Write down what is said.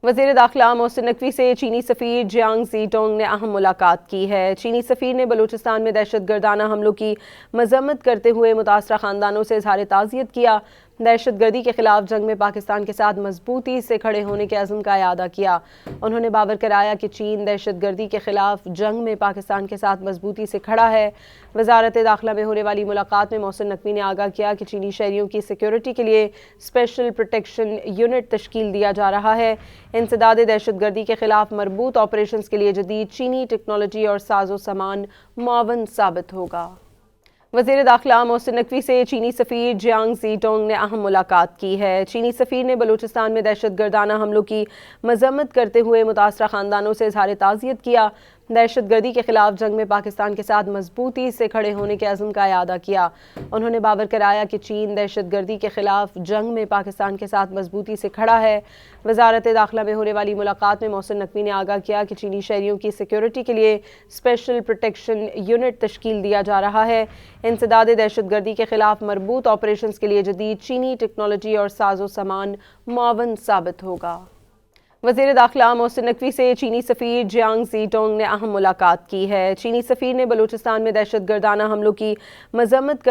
وزیر داخلہ محسن نقوی سے چینی سفیر جیانگ زی ٹونگ نے اہم ملاقات کی ہے۔ چینی سفیر نے بلوچستان میں دہشت گردانہ حملوں کی مذمت کرتے ہوئے متاثرہ خاندانوں سے اظہار تعزیت کیا۔ دہشت گردی کے خلاف جنگ میں پاکستان کے ساتھ مضبوطی سے کھڑے ہونے کے عزم کا اعادہ کیا۔ انہوں نے باور کرایا کہ چین دہشت گردی کے خلاف جنگ میں پاکستان کے ساتھ مضبوطی سے کھڑا ہے۔ وزارت داخلہ میں ہونے والی ملاقات میں محسن نقوی نے آگاہ کیا کہ چینی شہریوں کی سیکیورٹی کے لیے اسپیشل پروٹیکشن یونٹ تشکیل دیا جا رہا ہے۔ انسداد دہشت گردی کے خلاف مربوط آپریشنز کے لیے جدید چینی ٹیکنالوجی اور ساز و سامان معاون ثابت ہوگا۔ وزیر داخلہ محسن نقوی سے چینی سفیر جیانگ زی ٹونگ نے اہم ملاقات کی ہے۔ چینی سفیر نے بلوچستان میں دہشت گردانہ حملوں کی مذمت کرتے ہوئے متاثرہ خاندانوں سے اظہار تعزیت کیا۔ دہشت گردی کے خلاف جنگ میں پاکستان کے ساتھ مضبوطی سے کھڑے ہونے کے عزم کا اعادہ کیا۔ انہوں نے باور کرایا کہ چین دہشت گردی کے خلاف جنگ میں پاکستان کے ساتھ مضبوطی سے کھڑا ہے۔ وزارت داخلہ میں ہونے والی ملاقات میں محسن نقوی نے آگاہ کیا کہ چینی شہریوں کی سیکیورٹی کے لیے اسپیشل پروٹیکشن یونٹ تشکیل دیا جا رہا ہے۔ انسداد دہشت گردی کے خلاف مربوط آپریشنز کے لیے جدید چینی ٹیکنالوجی اور ساز و سامان معاون ثابت ہوگا۔ وزیر داخلہ محسن نقوی سے چینی سفیر جیانگ زی ٹونگ نے اہم ملاقات کی ہے۔ چینی سفیر نے بلوچستان میں دہشت گردانہ حملوں کی مذمت کرتے